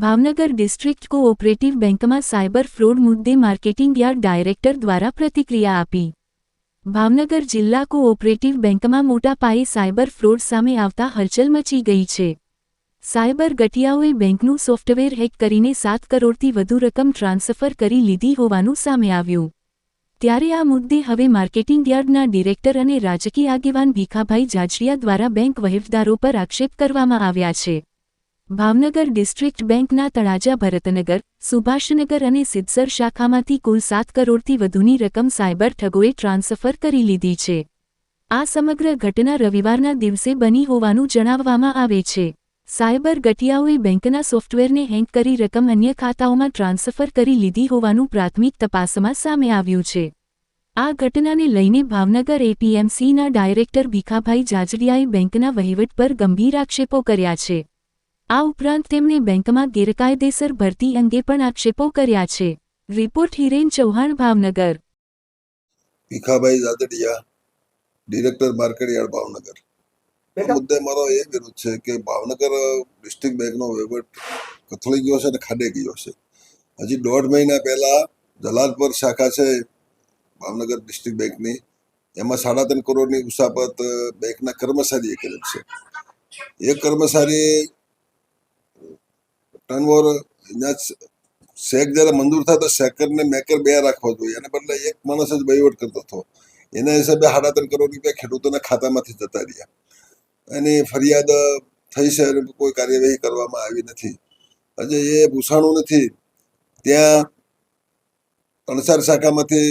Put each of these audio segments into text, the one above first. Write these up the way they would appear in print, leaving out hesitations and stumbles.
Bhavnagar district cooperative બેંકમાં cyber fraud મુદ્દે marketing yard director દ્વારા પ્રતિક્રિયા આપી। ભાવનગર જિલ્લા કોઓપરેટિવ બેંકમાં મોટા પાયે સાયબર ફ્રોડ સામે આવતા હલચલ મચી ગઈ છે। સાયબર ગઠિયાઓએ બેંકનું સોફ્ટવેર હેક કરીને 7 કરોડથી વધુ રકમ ટ્રાન્સફર કરી લીધી હોવાનું સામે આવ્યું। ત્યારે આ મુદ્દે હવે માર્કેટિંગ યાર્ડના ડિરેક્ટર અને રાજકીય આગેવાન ભીખાભાઈ જાજડિયા દ્વારા બેંક વહીવટદારો પર આક્ષેપ કરવામાં આવ્યા છે। ભાવનગર ડિસ્ટ્રિક્ટ બેંકના તળાજા ભરતનગર, સુભાષનગર અને સિદ્સર શાખામાંથી કુલ 7 કરોડથી વધુની રકમ સાયબર ઠગોએ ટ્રાન્સફર કરી લીધી છે। આ સમગ્ર ઘટના રવિવારના દિવસે બની હોવાનું જણાવવામાં આવે છે। સાયબર ગઠિયાઓએ બેંકના સોફ્ટવેરને હેક કરી રકમ અન્ય ખાતાઓમાં ટ્રાન્સફર કરી લીધી હોવાનું પ્રાથમિક તપાસમાં સામે આવ્યું છે। આ ઘટનાને લઈને ભાવનગર એપીએમસીના ડાયરેક્ટર ભીખાભાઈ જાજડિયાએ બેંકના વહીવટ પર ગંભીર આક્ષેપો કર્યા છે। આ ઉપરાંત તેમણે બેંકમાં ગેરકાયદેસર ભરતી અંગે પણ આક્ષેપો કર્યા છે। Report Hiren Chauhan, Bhavnagar. Bhikhabhai Jajadiya, director market yard, Bhavnagar. આ મુદ્દે મારો એ વિરોધ છે કે ભાવનગર ડિસ્ટ્રિક્ટ બેંકનો વહીવટ કથળી ગયો છે અને ખાડે ગયો છે। હજી 1.5 મહિના પહેલા જલાલપુર શાખા છે ભાવનગર ડિસ્ટ્રિક્ટ બેંકની, એમાં 3.5 કરોડની ઉસાપત બેંકના કર્મચારીએ કરેલ છે। એ કર્મચારી ટર્નઓવર શેક જ્યારે મંજૂર થાય તો શેકર ને મેકર 2 રાખવા જોઈએ, એને બદલે એક માણસ જ વહીવટ કરતો હતો। એના હિસાબે 3.5 કરોડ રૂપિયા ખેડૂતોના ખાતામાંથી જતા રહ્યા। એની ફરિયાદ થઈ છે અને કોઈ કાર્યવાહી કરવામાં આવી નથી। હજે એ ભૂસાણું નથી ત્યાં 3-4 શાખામાંથી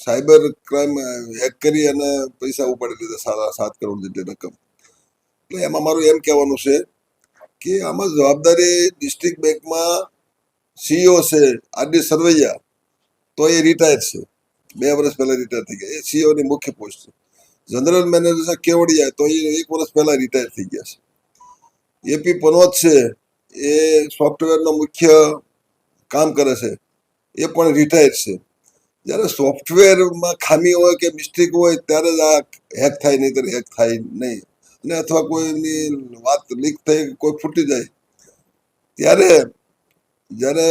સાયબર ક્રાઇમ હેક કરી અને પૈસા ઉપાડી લીધા, 7 કરોડ જેટલી રકમ। એટલે એમાં મારું એમ કહેવાનું છે કે આમાં જવાબદારી ડિસ્ટ્રિક્ટ બેંકમાં સીઈઓ છે આરડી સરવૈયા, તો એ રિટાયર છે, 2 વર્ષ પહેલા રિટાયર થઈ ગયા। એ સીઈઓ ની મુખ્ય પોસ્ટ છે। જનરલ મેનેજર છે કેવડિયા, તો એ 1 વર્ષ પહેલા રિટાયર થઈ ગયા છે। એપી પનોત છે, એ સોફ્ટવેરનો મુખ્ય કામ કરે છે, એ પણ રિટાયર છે। જ્યારે સોફ્ટવેરમાં ખામી હોય કે મિસ્ટેક હોય ત્યારે જ આ હેક થાય, નહીં હેક થાય નહીં। અને અથવા કોઈની વાત લીક થઈ, કોઈ ફૂટી જાય ત્યારે જ્યારે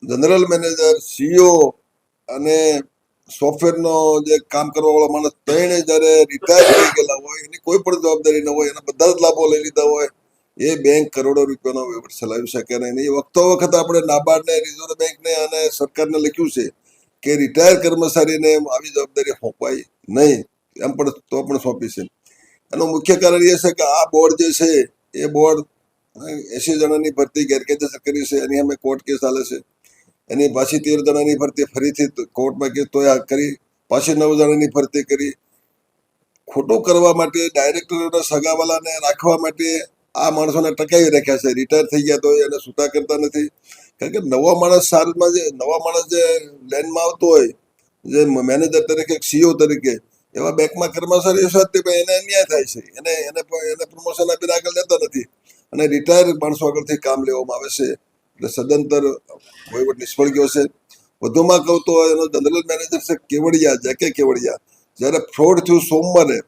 જનરલ મેનેજર, સીઈઓ અને સોફ્ટવેરનો જે કામ કરવાવાળો માણસ ત્રણે જ્યારે રિટાયર થઈ ગયેલા હોય, એની કોઈ પણ જવાબદારી ન હોય, એના બધા જ લાભો લઈ લીધા હોય, એ બેંક કરોડો રૂપિયાનો વહીવટ ચલાવી શકે નહીં। એ વખતો વખત આપણે નાબાર્ડને, રિઝર્વ બેંકને અને સરકારને લખ્યું છે કે રિટાયર કર્મચારીને આવી જવાબદારી સોંપાય નહીં, એમ પણ તો પણ સોંપી છે। એનું મુખ્ય કારણ એ છે કે આ બોર્ડ જે છે એ બોર્ડ 80 જણાની ભરતી ગેરકાયદેસર કરી છે, એની અમે કોર્ટ કેસ ચાલે છે। એની પાછી 13 જણાની ભરતી ફરીથી કોર્ટમાં કેસ તોય કરી, પાછી 9 જણાની ભરતી કરી। ખોટું કરવા માટે ડાયરેક્ટરોના સગાવાલાને રાખવા માટે આ માણસોને ટકાવી રાખ્યા છે। રિટાયર થઈ ગયા તો એને છૂટા કરતા નથી, કારણ કે નવા માણસ સાલમાં જે લાઈનમાં આવતો હોય, જે મેનેજર તરીકે, સીઈઓ તરીકે, એવા બેંકમાં કર્મચારીઓ સાથે એને અન્યાય થાય છે। એને પ્રમોશન આપીને આગળ લેતા નથી અને રિટાયર માણસો આગળથી કામ લેવામાં આવે છે। એટલે સદંતર વહીવટ નિષ્ફળ ગયો છે। વધુમાં કહું તો એનો જનરલ મેનેજર છે કેવડિયા, જેકે કેવડિયા, જ્યારે ફ્રોડ થયું સોમવારે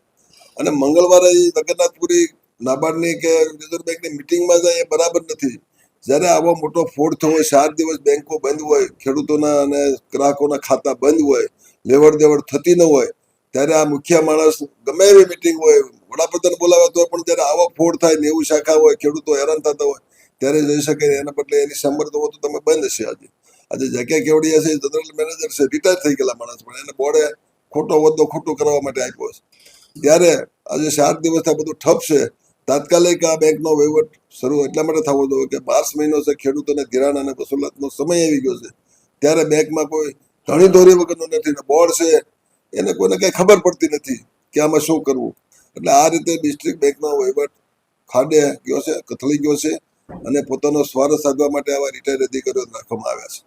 અને મંગળવારે જગન્નાથપુરી નાબાર્ડની કે રિઝર્વ બેંકની મિટિંગમાં જાય, એ બરાબર નથી। જ્યારે આવો મોટો ફ્રોડ થયો હોય, 4 દિવસ બેંકો બંધ હોય, ખેડૂતોના અને ગ્રાહકોના ખાતા બંધ હોય, લેવડ દેવડ થતી ન હોય, ત્યારે આ મુખ્ય માણસ ગમે એવી મિટિંગ હોય, વડાપ્રધાન બોલાવે તો પણ જ્યારે આવો ફ્રોડ થાય, 90 શાખા હોય, ખેડૂતો હેરાન થતા હોય, ત્યારે જઈ શકે। એના બદલે એની સમર્થ હોય તો તમે બંધ હશે। આજે જેકે કેવડિયા છે, જનરલ મેનેજર છે, રિટાયર થઈ ગયેલા માણસ, પણ એને બોર્ડે ખોટો હોદ્દો ખોટું કરવા માટે આપ્યો છે। ત્યારે આજે 4 દિવસ આ બધું ઠપ છે। તાત્કાલિક આ બેંકનો વહીવટ શરૂ એટલા માટે થવો જોઈએ કે માર્ચ મહિનો છે, ખેડૂતોને ધિરાણ અને વસૂલાતનો સમય આવી ગયો છે, ત્યારે બેંકમાં કોઈ ધણી દોરી વગરનું નથી, બોર્ડ છે એને કોઈને કઈ ખબર પડતી નથી કે આમાં શું કરવું। એટલે આ રીતે ડિસ્ટ્રિક્ટ બેંકનો વહીવટ ખાડે ગયો છે, કથળી ગયો છે અને પોતાનો સ્વાર્થ સાધવા માટે આવા રિટાયર્ડ અધિકારીઓ રાખવામાં આવ્યા છે।